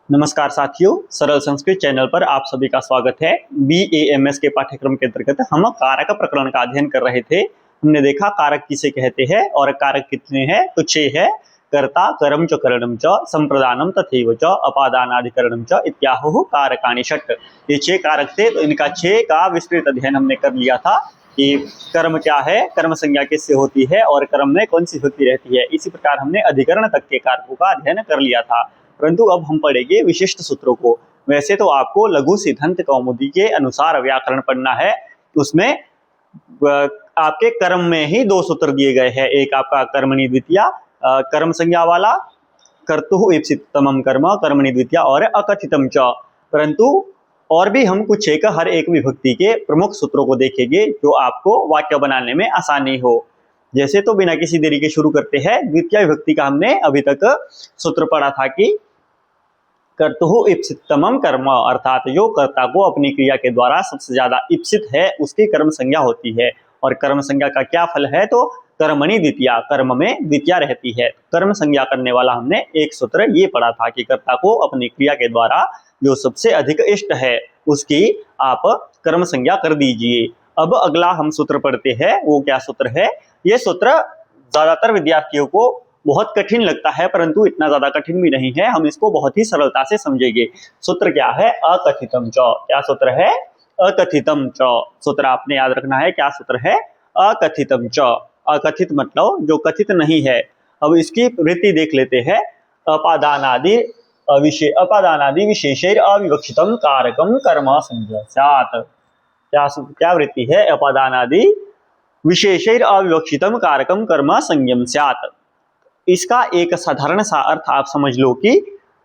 नमस्कार साथियों, सरल संस्कृत चैनल पर आप सभी का स्वागत है। BAMS के पाठ्यक्रम के अंतर्गत हम कारक प्रकरण का अध्ययन कर रहे थे। हमने देखा कारक किसे कहते हैं और कारक कितने हैं, तो 6 है। कर्ता, कर्म च, करणम च, संप्रदानम तथैव च, अपादानाधिकरणम च इत्याहुः कारकाणि षट्। ये 6 कारक थे, तो इनका 6 का विस्तृत अध्ययन हमने कर लिया था कि कर्म क्या है, कर्म संज्ञा किससे होती है और कर्म में कौन सी विभक्ति रहती है। इसी प्रकार हमने अधिकरण तक के कारकों का अध्ययन कर लिया था, परंतु अब हम पढ़ेंगे विशिष्ट सूत्रों को। वैसे तो आपको लघु सिद्धांत कौमुदी के अनुसार व्याकरण पढ़ना है, उसमें आपके कर्म में ही 2 सूत्र दिए गए हैं। एक आपका कर्मणि द्वितीया, कर्म संज्ञा वाला, कर्तुः ईप्सितमं कर्म कर्मणि द्वितीया और अकथितम च। परंतु और भी हम कुछ एक हर एक विभक्ति के प्रमुख सूत्रों को देखेंगे जो आपको वाक्य बनाने में आसानी हो। जैसे तो बिना किसी देरी के शुरू करते हैं। द्वितीय विभक्ति का हमने अभी तक सूत्र पढ़ा था कि कर्तुः ईप्सितमं कर्म, अर्थात जो कर्ता को अपनी क्रिया के द्वारा सबसे ज्यादा ईप्सित है उसकी कर्म संज्ञा होती है। और कर्म संज्ञा का क्या फल है, तो कर्मणि द्वितीया, कर्म में द्वितीया रहती है। कर्म संज्ञा करने वाला हमने एक सूत्र ये पढ़ा था कि कर्ता को अपनी क्रिया के द्वारा जो सबसे अधिक इष्ट है उसकी आप कर्म संज्ञा कर दीजिए। अब अगला हम सूत्र पढ़ते हैं, वो क्या सूत्र है। ये सूत्र ज्यादातर विद्यार्थियों को बहुत कठिन लगता है, परंतु इतना ज्यादा कठिन भी नहीं है, हम इसको बहुत ही सरलता से समझेंगे। सूत्र क्या है, अकथितम च। क्या सूत्र है, अकथितम च। सूत्र आपने याद रखना है, क्या सूत्र है, अकथितम च। अकथित मतलब जो कथित नहीं है। अब इसकी वृत्ति देख लेते हैं। अपादानादि विशेषैर अविवक्षितम कारकम कर्म संज्ञा। क्या वृत्ति है, अपादानादि विशेषैर अविवक्षितम कारकम कर्म संज्ञम स्यात्। इसका एक साधारण सा अर्थ आप समझ लो कि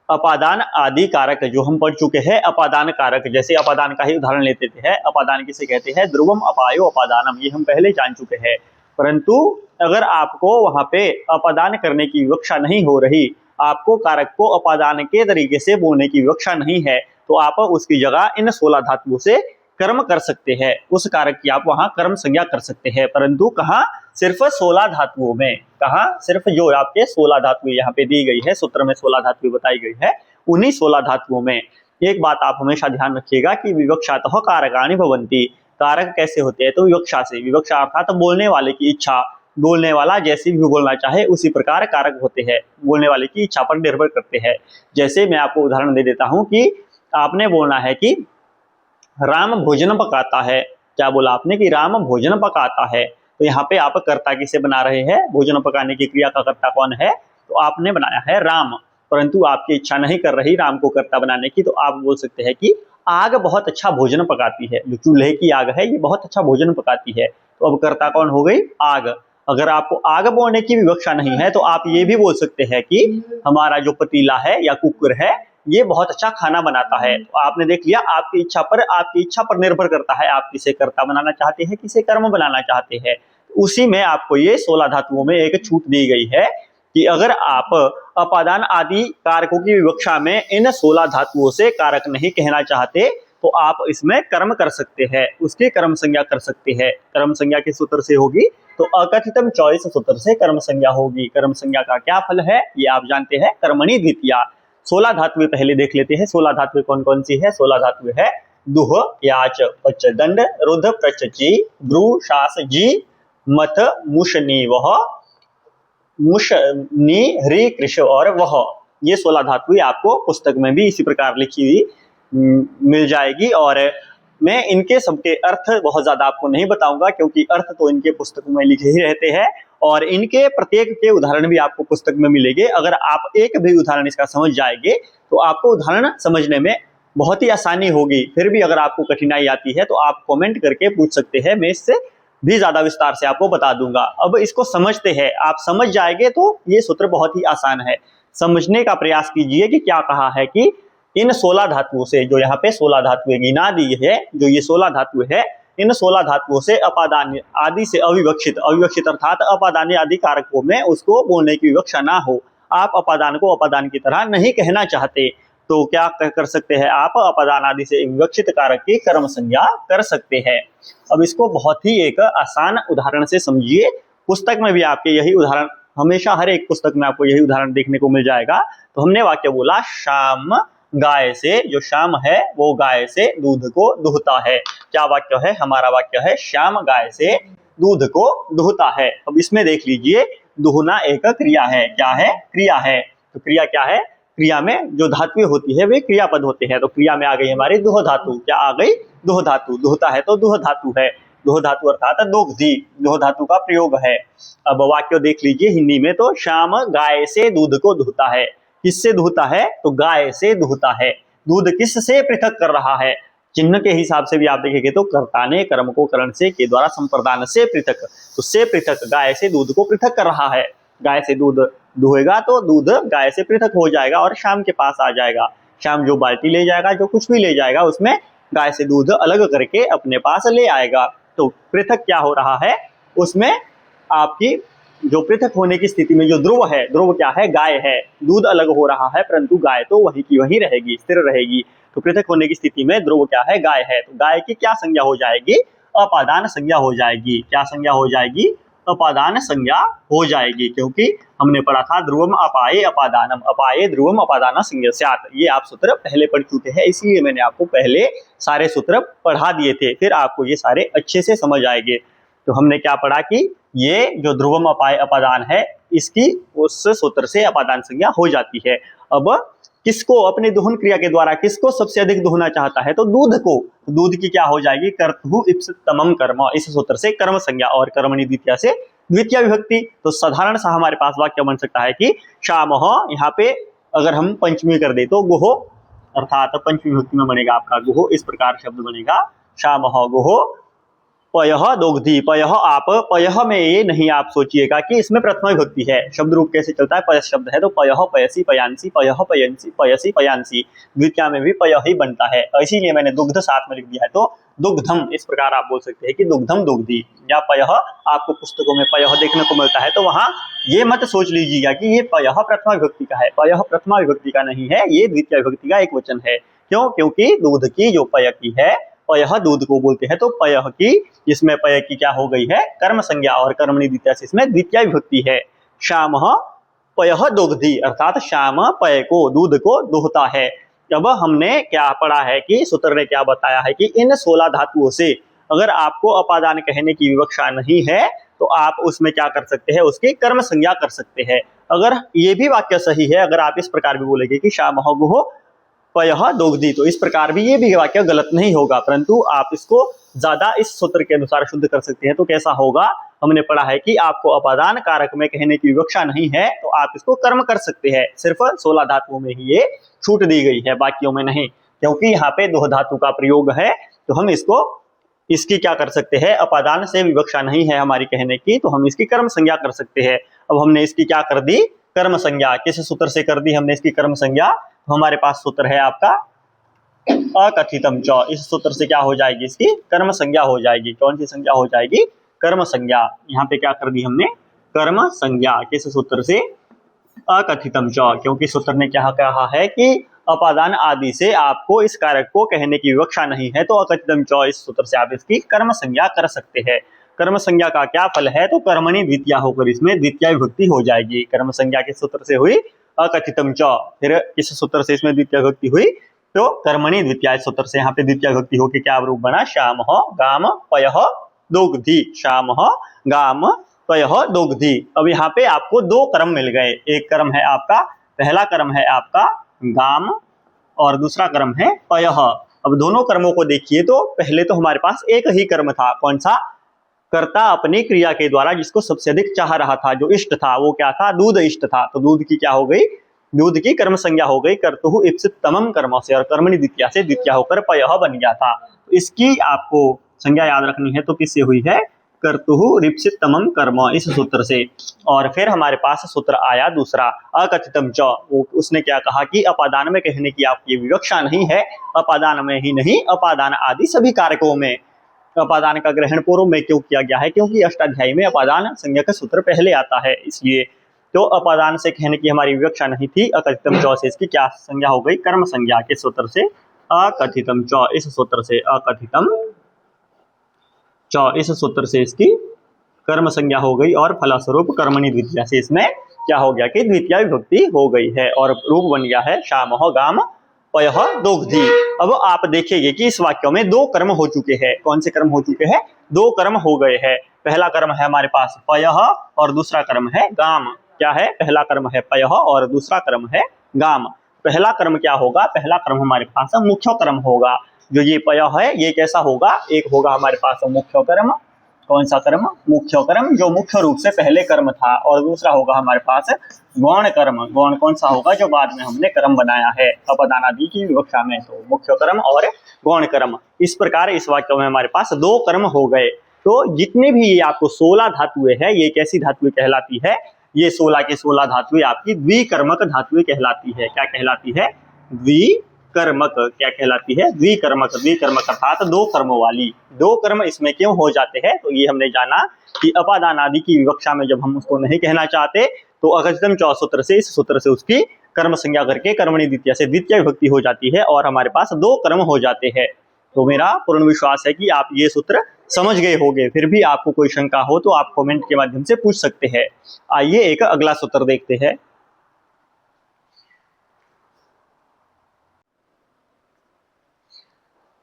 अपादान आदि कारक जो हम पढ़ चुके हैं, अपादान कारक, जैसे अपादान का ही उदाहरण लेते हैं। अपादान किसे कहते हैं, ध्रुवम अपायो अपादानम, ये हम पहले जान चुके हैं। परंतु अगर आपको वहां पे अपादान करने की विवक्षा नहीं हो रही, आपको कारक को अपादान के तरीके से बोलने की विवक्षा नहीं है, तो आप उसकी जगह इन 16 धातुओं से कर्म कर सकते हैं। उस कारक की आप वहां कर्म संज्ञा कर सकते हैं, परंतु कहाँ, सिर्फ 16 धातुओं में। कहाँ, सिर्फ जो आपके 16 धातुएं यहाँ पे दी गई है, सूत्र में 16 धातुएं बताई गई है, उन्हीं 16 धातुओं में। एक बात आप हमेशा ध्यान रखिएगा कि विवक्षातः कारकाणि भवन्ति। कारक कैसे होते हैं, तो विवक्षा से। विवक्षा अर्थात बोलने वाले की इच्छा, बोलने वाला जैसे भी बोलना चाहे उसी प्रकार कारक होते हैं, बोलने वाले की इच्छा पर निर्भर करते हैं। जैसे मैं आपको उदाहरण दे देता हूं कि आपने बोलना है कि राम भोजन पकाता है। क्या बोला आपने कि राम भोजन पकाता है, तो यहाँ पे आप कर्ता किसे बना रहे हैं, भोजन पकाने की क्रिया का कर्ता कौन है, तो आपने बनाया है राम। परंतु आपकी इच्छा नहीं कर रही राम को कर्ता बनाने की, तो आप बोल सकते हैं कि आग बहुत अच्छा भोजन पकाती है। जो चूल्हे की आग है ये बहुत अच्छा भोजन पकाती है, तो अब कर्ता कौन हो गई, आग। अगर आपको आग बोलने की विवक्षा नहीं है, तो आप ये भी बोल सकते हैं कि हमारा जो पतीला है या कुकर है ये बहुत अच्छा खाना बनाता है। तो आपने देख लिया, आपकी इच्छा पर निर्भर करता है, आप किसे कर्ता बनाना चाहते हैं, किसे कर्म बनाना चाहते हैं। उसी में आपको ये 16 धातुओं में एक छूट दी गई है कि अगर आप अपादान आदि कारकों की विवक्षा में इन 16 धातुओं से कारक नहीं कहना चाहते, तो आप इसमें कर्म कर सकते हैं, उसकी कर्म संज्ञा कर सकते हैं। कर्म संज्ञा किस सूत्र से होगी, तो अकथितम चॉइस सूत्र से कर्म संज्ञा होगी। कर्म संज्ञा का क्या फल है, ये आप जानते हैं, कर्मणि द्वितीया। 16 धातुएं पहले देख लेते हैं। 16 धातुएं कौन कौन सी है, 16 धातुएं है दुह, याच, पच, दंड, रुध, प्रच, ची, ब्रू, शास, जी, मथ, मुष, नी, वह, मुष, नी, ह्री, कृष और वह। ये 16 धातुएं आपको पुस्तक में भी इसी प्रकार लिखी हुई मिल जाएगी। और मैं इनके सबके अर्थ बहुत ज्यादा आपको नहीं बताऊंगा, क्योंकि अर्थ तो इनके पुस्तकों में लिखे ही रहते हैं और इनके प्रत्येक के उदाहरण भी आपको पुस्तक में मिलेंगे। अगर आप एक भी उदाहरण इसका समझ जाएंगे तो आपको उदाहरण समझने में बहुत ही आसानी होगी। फिर भी अगर आपको कठिनाई आती है तो आप कमेंट करके पूछ सकते हैं, मैं इससे भी ज्यादा विस्तार से आपको बता दूंगा। अब इसको समझते हैं, आप समझ जाएंगे तो ये सूत्र बहुत ही आसान है। समझने का प्रयास कीजिए कि क्या कहा है कि इन 16 धातुओं से, जो यहाँ पे 16 धातुएं गिना दी है, जो ये 16 धातुएं है, इन 16 धातुओं से अपादान आदि से अविवक्षित, अविवक्षित अर्थात अपादान आदि कारकों में उसको बोलने की विवक्षा ना हो, आप अपादान को अपादान की तरह नहीं कहना चाहते, तो क्या कर सकते हैं, आप अपादान आदि से विवक्षित कारक की कर्म संज्ञा कर सकते हैं। अब इसको बहुत ही एक आसान उदाहरण से समझिए। पुस्तक में भी आपके यही उदाहरण, हमेशा हर एक पुस्तक में आपको यही उदाहरण देखने को मिल जाएगा। तो हमने वाक्य बोला, शाम गाय से, जो श्याम है वो गाय से दूध को दुहता है। क्या वाक्य है? हमारा वाक्य है श्याम गाय से दूध को दुहता है। अब इसमें देख लीजिए, दुहना एक क्रिया है। क्या है? क्रिया है। तो क्रिया क्या है? क्रिया में जो धातुएं होती है वे क्रियापद होते हैं। तो क्रिया में आ गई हमारी दुह धातु। क्या आ गई? दुह धातु। दुहता है तो दुह धातु है। दुह धातु अर्थात दोग्धी, दुह धातु का प्रयोग है। अब वाक्य देख लीजिए हिंदी में, तो श्याम गाय से दूध को दुहता है। किससे दुहता है? तो गाय से दुहता है। दूध किससे पृथक कर रहा है? चिन्ह के हिसाब से भी आप देखेंगे तो कर्ता ने कर्म को करण से के द्वारा संप्रदान से पृथक, तो से पृथक, गाय से दूध को पृथक कर रहा है। गाय से दूध दुहेगा तो दूध गाय से पृथक हो जाएगा और शाम के पास आ जाएगा। शाम जो बाल्टी ले जाएगा, जो कुछ भी ले जाएगा, उसमें गाय से दूध अलग करके अपने पास ले आएगा। तो पृथक क्या हो रहा है? उसमें आपकी जो पृथक होने की स्थिति में जो ध्रुव है, ध्रुव क्या है? गाय है। दूध अलग हो रहा है परंतु गाय तो वही की वही रहेगी, स्थिर रहेगी। तो पृथक होने की स्थिति में ध्रुव क्या है? गाय है। तो गाय की क्या संज्ञा हो जाएगी? अपादान संज्ञा हो जाएगी। क्या संज्ञा हो जाएगी? अपादान संज्ञा हो जाएगी, क्योंकि हमने पढ़ा था ध्रुवम अपाये अपादानम, अपाये ध्रुवम अपादान संज्ञा स्यात्। ये आप सूत्र पहले पढ़ चुके हैं, इसलिए मैंने आपको पहले सारे सूत्र पढ़ा दिए थे, फिर आपको ये सारे अच्छे से समझ आएंगे। तो हमने क्या पढ़ा कि ये जो ध्रुवम अपाय अपादान है, इसकी उस सूत्र से अपादान संज्ञा हो जाती है। अब किसको अपने दोहन क्रिया के द्वारा किसको सबसे अधिक दोहना चाहता है? तो दूध को। तो दूध की क्या हो जाएगी? कर्तु इप्सितमम कर्म, इस सूत्र से कर्म संज्ञा, और कर्मणि द्वितीया से द्वितीय विभक्ति। तो साधारण सा हमारे पास वाक्य बन सकता है कि श्यामः, यहाँ पे अगर हम पंचमी कर दे तो गुहो, अर्थात पंचमी विभक्ति में बनेगा आपका गुहो, इस प्रकार शब्द बनेगा श्यामः गुहो पयः दोग्धी। पयः, आप पयः में ये नहीं आप सोचिएगा कि इसमें प्रथमा विभक्ति है। शब्द रूप कैसे चलता है? पयस शब्द है तो पयः पयसी पयांसी, पयः पयंसी पयसी पयांसी। द्वितीया में भी पयः ही बनता है, इसीलिए मैंने दुग्ध साथ में लिख दिया है। तो दुग्धम, इस प्रकार आप बोल सकते हैं कि दुग्धम दुग्धी, या पयः आपको पुस्तकों में पयः देखने को मिलता है, तो वहां ये मत सोच लीजिएगा कि ये पयः प्रथमा विभक्ति का है। पयः प्रथमा विभक्ति का नहीं है, ये द्वितीय विभक्ति का एक वचन है। क्यों? क्योंकि दूध की जो पय की है, पयः दूध को बोलते हैं, तो पयः की, इसमें पय की क्या हो गई है? कर्म संज्ञा, और कर्मणि द्वितीया से इसमें द्वितीय विभक्ति है। श्यामः पयः दोग्धी, अर्थात श्याम पय को, दूध को दोहता है। अब हमने क्या पढ़ा है कि सूत्र ने क्या बताया है कि इन 16 धातुओं से अगर आपको अपादान कहने की विवक्षा नहीं है तो आप उसमें क्या कर सकते हैं? उसकी कर्म संज्ञा कर सकते हैं। अगर ये भी वाक्य सही है, अगर आप इस प्रकार भी बोलेंगे कि श्यामः गुहो पयः दोग्धी, तो इस प्रकार भी ये भी वाक्य गलत नहीं होगा, परंतु आप इसको ज्यादा इस सूत्र के अनुसार शुद्ध कर सकते हैं। तो कैसा होगा? हमने पढ़ा है कि आपको अपादान कारक में कहने की विवक्षा नहीं है तो आप इसको कर्म कर सकते हैं। सिर्फ 16 धातुओं में ही ये छूट दी गई है, बाकियों में नहीं, क्योंकि यहाँ पे दो धातु का प्रयोग है। तो हम इसको, इसकी क्या कर सकते हैं? अपादान से विवक्षा नहीं है हमारी कहने की, तो हम इसकी कर्म संज्ञा कर सकते हैं। अब हमने इसकी क्या कर दी? कर्म संज्ञा। किस सूत्र से कर दी हमने इसकी कर्म संज्ञा? तो हमारे पास सूत्र है आपका अकथितम च, इस सूत्र से क्या हो जाएगी? इसकी कर्म संज्ञा हो जाएगी। कौन सी संज्ञा हो जाएगी? कर्म संज्ञा। यहाँ पे क्या कर दी हमने? कर्म संज्ञा। किस सूत्र से? अकथितम च, क्योंकि सूत्र ने क्या कहा है कि अपादान आदि से आपको इस कारक को कहने की विवक्षा नहीं है, तो अकथितम च, इस सूत्र से आप इसकी कर्म संज्ञा कर सकते हैं। कर्म संज्ञा का क्या फल है? तो कर्मणि द्वितीया होकर इसमें द्वितीय विभक्ति हो जाएगी। कर्म संज्ञा किस सूत्र से हुई? अकथितम च। फिर किस सूत्र से इसमें द्वितीय विभक्ति हुई? तो कर्मणि द्वितीय सूत्र से यहाँ पे द्वितीय विभक्ति होकर क्या रूप बना? श्यामः गाम पयः दोग्धी, श्यामः गाम पयः दोग्धी। अब यहाँ पे आपको दो कर्म मिल गए। एक कर्म है आपका, पहला कर्म है आपका गाम और दूसरा कर्म है पयः। अब दोनों कर्मों को देखिए तो पहले तो हमारे पास एक ही कर्म था। कौन सा? कर्ता अपनी क्रिया के द्वारा जिसको सबसे अधिक चाह रहा था, जो इष्ट था, वो क्या था? दूध इष्ट था। तो दूध की क्या हो गई? दूध की कर्म संज्ञा हो गई कर्तुः इप्सितमम कर्म से, और कर्मणि द्वितीया से द्वितीया होकर पयः बन गया था। तो इसकी आपको संज्ञा याद रखनी है, तो किससे हुई है? कर्तुः इप्सितमम कर्म, इस सूत्र से। और फिर हमारे पास सूत्र आया दूसरा अकथितम च। उसने क्या कहा कि अपादान में कहने की आपकी विवक्षा नहीं है। अपादान में ही नहीं, अपादान आदि सभी कारकों में। अपादान का ग्रहण पूर्व में क्यों किया गया है? क्योंकि अष्टाध्यायी में अपादान संज्ञा का सूत्र पहले आता है, इसलिए। तो अपादान से कहने की हमारी विवक्षा नहीं थी। अकथितम च से इसकी क्या संज्ञा हो गई? कर्म संज्ञा। के सूत्र से? अकथितम च, इस सूत्र से। अकथितम च, इस सूत्र से इसकी कर्म संज्ञा हो गई, और फलस्वरूप कर्मणि द्वितीया से इसमें क्या हो गया कि द्वितीय विभक्ति हो गई है, और रूप बन गया है श्यामः गाम पयः दोग्धी। अब आप देखेंगे कि इस वाक्य में दो कर्म हो चुके हैं। कौन से कर्म हो चुके हैं? दो कर्म हो गए हैं। पहला कर्म है हमारे पास पयः और दूसरा कर्म है गाम। क्या है? पहला कर्म है पयः और दूसरा कर्म है गाम। पहला कर्म क्या होगा? पहला कर्म हमारे पास मुख्य कर्म होगा। जो ये पयः है ये कैसा होगा? एक होगा हमारे पास मुख्य कर्म। कौन सा कर्म? मुख्य कर्म, जो मुख्य रूप से पहले कर्म था। और दूसरा होगा हमारे पास गौण कर्म। गौण कौन सा होगा? जो बाद में हमने कर्म बनाया है अपदानादि की विवक्षा में। तो मुख्य कर्म और गौण कर्म। इस प्रकार इस वाक्य में हमारे पास दो कर्म हो गए। तो जितने भी ये आपको 16 धातुएं हैं, ये कैसी धातुएं कहलाती है? ये 16 के 16 धातुएं आपकी द्विकर्मक धातुएं कहलाती है। क्या कहलाती है? द्विकर्मक। क्या कहलाती है? द्विकर्मक। द्विकर्मक अर्थात दो कर्म वाली। दो कर्म इसमें क्यों हो जाते हैं? तो ये हमने जाना कि अपादान आदि की विवक्षा में जब हम उसको नहीं कहना चाहते तो अगस्त्यम चौ सूत्र से, इस सूत्र से उसकी कर्म संज्ञा करके कर्मणि द्वितीया से द्वितीय विभक्ति हो जाती है और हमारे पास दो कर्म हो जाते हैं। तो मेरा पूर्ण विश्वास है कि आप ये सूत्र समझ गए होंगे। फिर भी आपको कोई शंका हो तो आप कमेंट के माध्यम से पूछ सकते हैं। आइए एक अगला सूत्र देखते हैं।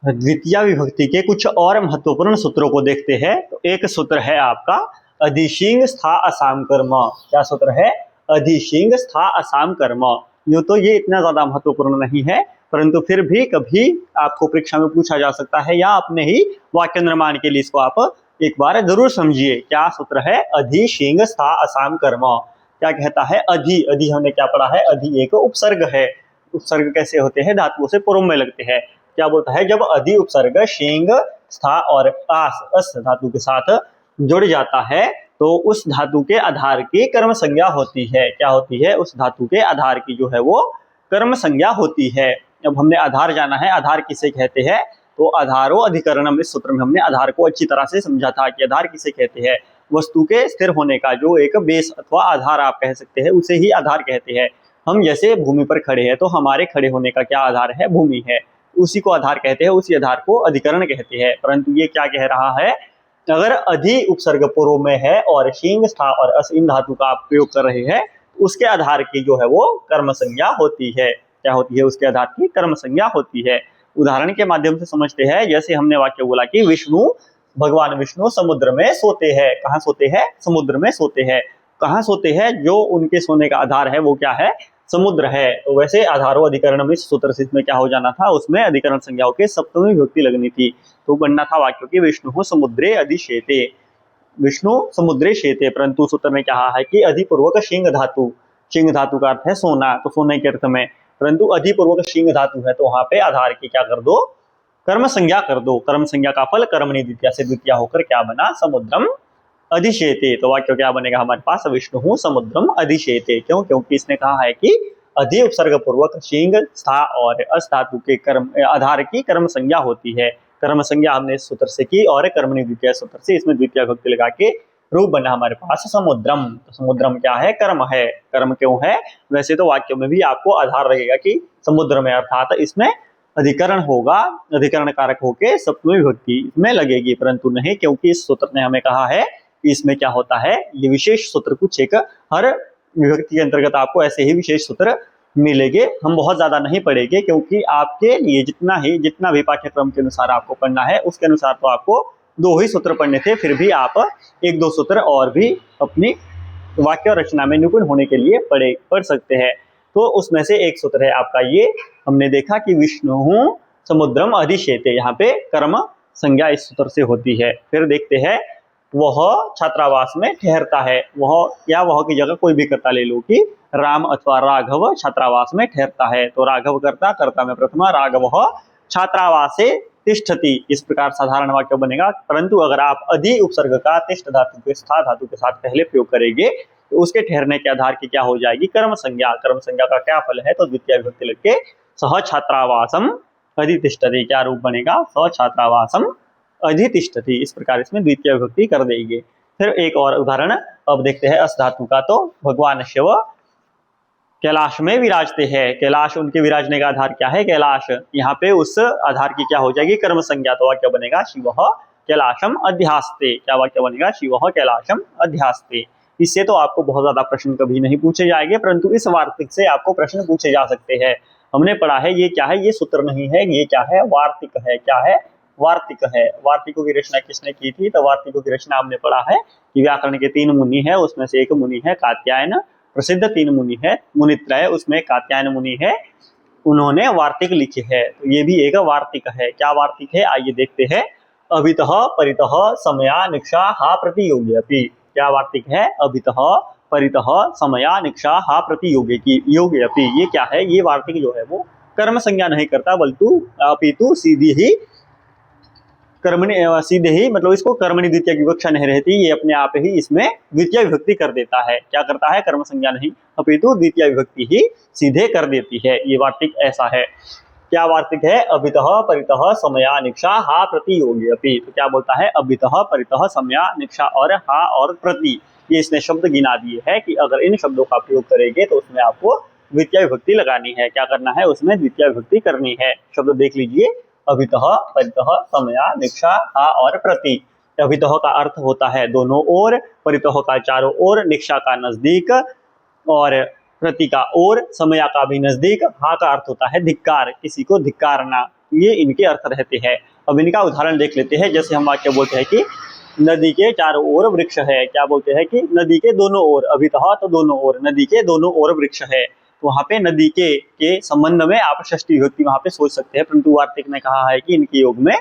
द्वितीय विभक्ति के कुछ और महत्वपूर्ण सूत्रों को देखते हैं। तो एक सूत्र है आपका अधिशिंग स्था असाम कर्म। क्या सूत्र है? अधिशिंग स्था असाम कर्म। यूं तो ये इतना ज्यादा महत्वपूर्ण नहीं है, परंतु फिर भी कभी आपको परीक्षा में पूछा जा सकता है या अपने ही वाक्य निर्माण के लिए इसको आप एक बार जरूर समझिए। क्या सूत्र है? अधिशिंग स्था असाम कर्म। क्या कहता है? अधि। अधि हमने क्या पढ़ा है? अधि एक उपसर्ग है। उपसर्ग कैसे होते हैं? धातुओं से पूर्व में लगते हैं। क्या बोलता है? जब अधि उपसर्ग शेंग स्था और आस अस धातु के साथ जुड़ जाता है तो उस धातु के आधार की कर्म संज्ञा होती है। क्या होती है? उस धातु के आधार की जो है वो कर्म संज्ञा होती है। अब हमने आधार जाना है। आधार किसे कहते हैं? तो आधारो अधिकरणम। इस सूत्र में हमने आधार को अच्छी तरह से समझा था कि आधार किसे कहते हैं? वस्तु के स्थिर होने का जो एक बेस अथवा आधार आप कह सकते हैं, उसे ही आधार कहते हैं। हम जैसे भूमि पर खड़े हैं तो हमारे खड़े होने का क्या आधार है? भूमि है। उसी को आधार कहते हैं, उसी आधार को अधिकरण कहते हैं। परंतु ये क्या कह रहा है? अगर अधि उपसर्ग पूर्व में है और शींग स्था और अस इन धातु का आप प्रयोग कर रहे हैं, उसके आधार की जो है वो कर्म संज्ञा होती है। क्या होती है? उसके आधार की कर्म संज्ञा होती है। उदाहरण के माध्यम से समझते हैं। जैसे हमने वाक्य बोला कि विष्णु, भगवान विष्णु समुद्र में सोते हैं। कहाँ सोते हैं? समुद्र में सोते हैं। कहाँ सोते हैं? जो उनके सोने का आधार है वो क्या है? समुद्र है। तो वैसे आधारो अधिकरण में सूत्र से इसमें क्या हो जाना था? उसमें अधिकरण संज्ञाओं के सप्तमी विभक्ति लगनी थी। तो बनना था वाक्य की विष्णु समुद्रे अधिशेते। विष्णु समुद्रे शेते। परंतु सूत्र में कहा है कि अधिपूर्वक शिंग धातु। शिंग धातु का अर्थ है सोना, तो सोने के अर्थ में। परंतु अधिपूर्वक शिंग धातु है तो वहां पे आधार की क्या कर दो? कर्म संज्ञा कर दो। कर्म संज्ञा का फल कर्मणि द्वितीया से द्वितीया होकर क्या बना? समुद्रम अधिशेते। तो वाक्य क्या बनेगा हमारे पास? विष्णु समुद्रम अधिशेते। क्यों? क्योंकि इसने कहा है कि अधि उपसर्ग पूर्वक शींग स्था और अस धातु के कर्म आधार की कर्म संज्ञा होती है। कर्म संज्ञा हमने इस सूत्र से की और कर्मणि द्वितीय सूत्र से, इसमें द्वितीय विभक्ति लगा के रूप बना हमारे पास समुद्रम। तो समुद्रम क्या है? कर्म है। कर्म क्यों है? वैसे तो वाक्य में भी आपको आधार रहेगा कि समुद्र में, अर्थात इसमें अधिकरण होगा। अधिकरण कारक होके सप्तमी विभक्ति इसमें लगेगी, परंतु नहीं, क्योंकि इस सूत्र ने हमें कहा है कि इसमें क्या होता है? ये विशेष सूत्र कुछ एक हर विभक्ति के अंतर्गत आपको ऐसे ही विशेष सूत्र मिलेंगे। हम बहुत ज्यादा नहीं पढ़ेंगे क्योंकि आपके लिए जितना भी पाठ्यक्रम के अनुसार आपको पढ़ना है उसके अनुसार तो आपको दो ही सूत्र पढ़ने थे। फिर भी आप एक दो सूत्र और भी अपनी वाक्य रचना में निपुण होने के लिए पढ़ सकते हैं। तो उसमें से एक सूत्र है आपका ये। हमने देखा कि विष्णु समुद्रम अधिशेते। यहाँ पे कर्म संज्ञा इस सूत्र से होती है। फिर देखते हैं वह छात्रावास में ठहरता है। वह की जगह कोई भी कर्ता ले लो कि राम अथवा राघव छात्रावास में ठहरता है। तो राघव कर्ता में प्रथमा, राघव छात्रावासे तिष्ठति। इस प्रकार साधारण वाक्य बनेगा। परंतु अगर आप अधि उपसर्ग का तिष्ठ धातु के स्था धातु के साथ पहले प्रयोग करेंगे तो उसके ठहरने के आधार की क्या हो जाएगी? कर्म संज्ञा। कर्म संज्ञा का क्या फल है? तो द्वितीय विभक्ति लग के सह छात्रावासम अधितिष्ठति। क्या रूप बनेगा? सह छात्रावासम अधितिष्ठति। इस प्रकार इसमें द्वितीय विभक्ति कर देंगे। फिर एक और उदाहरण अब देखते हैं अस धातु का। तो भगवान शिव कैलाश में विराजते हैं। कैलाश, उनके विराजने का आधार क्या है? कैलाश। यहाँ पे उस आधार की क्या हो जाएगी? कर्म संज्ञा। तो वाक्य बनेगा शिव कैलाशम अध्यास्ते। क्या वाक्य बनेगा? शिव कैलाशम अध्यास्ते। इससे तो आपको बहुत ज्यादा प्रश्न कभी नहीं पूछे जाएंगे, परंतु इस वार्तिक से आपको प्रश्न पूछे जा सकते हैं। हमने पढ़ा है ये क्या है, ये सूत्र नहीं है, ये क्या है, वार्तिक है। क्या है, वार्तिक है। वार्तिकों की रचना किसने की थी, तो वार्तिकों की रचना हमने पढ़ा है कि व्याकरण के 3 मुनि है, उसमें से एक मुनि है कात्यायन, प्रसिद्ध 3 मुनि है, मुनित्रय, उसमें कात्यायन मुनि है, उन्होंने वार्तिक लिखे है। तो ये भी एक वार्तिक है। क्या वार्तिक है, आइए देखते हैं। अभितः परितः समया निक्षा हा प्रतियोगी अपि। क्या वार्तिक है, अभितः परितः समया निक्षा हा प्रतियोगी की योग्य अपि। ये क्या है, ये वार्तिक जो है वो कर्म संज्ञा नहीं करता, अपितु सीधी ही कर्मणि, सीधे ही मतलब इसको कर्मणि द्वितीय की विवक्षा नहीं रहती, ये अपने आप ही इसमें द्वितीय विभक्ति कर देता है। क्या करता है, कर्म संज्ञा नहीं अपितु द्वितीय विभक्ति ही सीधे कर देती है। ये वार्तिक ऐसा है। क्या वार्तिक है, अभितः परितः समया निक्षा हा प्रतियोगी अपि। तो क्या बोलता है, अभितः परितः समया निक्षा और हा और प्रति, ये इसने शब्द गिना दिए है कि अगर इन शब्दों का प्रयोग करेंगे तो उसमें आपको द्वितीय विभक्ति लगानी है। क्या करना है, उसमें द्वितीय विभक्ति करनी है। शब्द देख लीजिए, अभितः परितः समया निक्षा हा और प्रति। अभितः का अर्थ होता है दोनों ओर, परितः का चारों ओर, निक्षा का नजदीक और प्रति का ओर, समया का भी नजदीक। हा का अर्थ होता है धिक्कार, किसी को धिक्कारना। ये इनके अर्थ रहते हैं। अब इनका उदाहरण देख लेते हैं। जैसे हम वाक्य बोलते हैं कि नदी के चारों ओर वृक्ष है। क्या बोलते हैं कि नदी के दोनों ओर, अभितः तो दोनों ओर, नदी के दोनों ओर वृक्ष है। तो वहाँ पे नदी के संबंध में आप षष्ठी विभक्ति वहाँ पे सोच सकते हैं, परंतु वार्तिक ने कहा है कि इनके योग में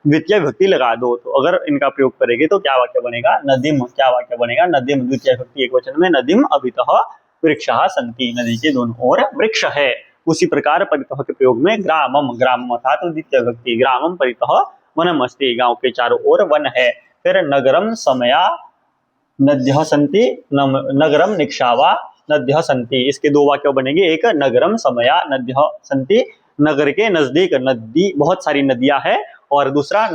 द्वितीय विभक्ति लगा दो। तो अगर इनका प्रयोग करेंगे तो क्या वाक्य बनेगा, नदीम। क्या वाक्य बनेगा, नदीम। द्वितीय विभक्ति एक वचन में, नदीम अभितः वृक्षः सन्ति, नदी के दोनों ओर वृक्ष है। उसी प्रकार परितः के प्रयोग में ग्रामम, ग्रामम अर्थात तो द्वितीय विभक्ति, ग्रामम परितः वनम अस्ति, गांव के चारों ओर वन है। फिर नगरम समया नद्यः सन्ति, नगरम निक्षावा नद्यः सन्ति। इसके दो वाक्य बनेंगे, एक नगरम समया नद्यः सन्ति, नगर के नजदीक नदी, बहुत सारी नदियां हैं, और दूसरा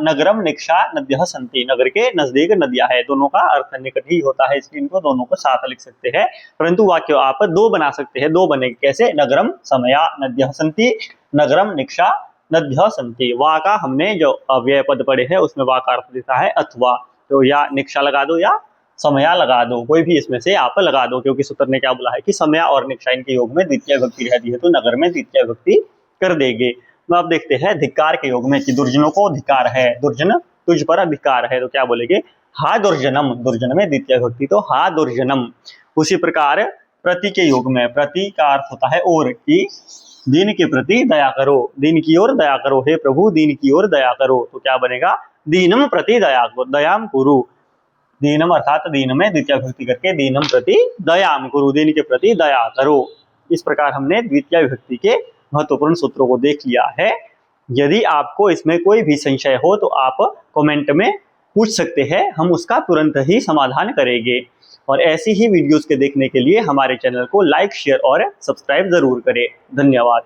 नगरम निक्षा नद्यः सन्ति, नगर के नजदीक नदियां हैं। दोनों का अर्थ निकट ही होता है, इसलिए इनको दोनों को साथ लिख सकते हैं, परंतु वाक्य आप दो बना सकते हैं। दो बनेंगे कैसे, नगरम समया नद्यः सन्ति, नगरम निक्षा नद्यः सन्ति। वा का हमने जो अव्यय पद पढ़े हैं उसमें वा का अर्थ देता है अथवा, तो या निक्षा लगा दो या समया लगा दो, कोई भी इसमें से आप लगा दो, क्योंकि सूत्र ने क्या बोला है कि समया और निक्षा इनके योग में द्वितीय विभक्ति रहती है, तो नगर में द्वितीय विभक्ति कर देंगे। तो अब देखते हैं धिक्कार के योग में कि दुर्जनों को धिक्कार है, दुर्जन तुझ पर अधिकार है, तो क्या बोलेंगे, हा दुर्जनम। दुर्जन में द्वितीय विभक्ति, तो हा दुर्जनम। उसी प्रकार प्रति के योग में, प्रति का अर्थ होता है और, कि दीन के प्रति दया करो, दीन की ओर दया करो, हे प्रभु दीन की ओर दया करो। तो क्या बनेगा, दीनम प्रति दयाम कुरु। दीनम अर्थात दीन में द्वितीय विभक्ति करके दीनम प्रति दयाम कुरु, दीन के प्रति दया करो। इस प्रकार हमने द्वितीय विभक्ति के महत्वपूर्ण सूत्रों को देख लिया है। यदि आपको इसमें कोई भी संशय हो तो आप कमेंट में पूछ सकते हैं, हम उसका तुरंत ही समाधान करेंगे। और ऐसी ही वीडियोस के देखने के लिए हमारे चैनल को लाइक, शेयर और सब्सक्राइब जरूर करें। धन्यवाद।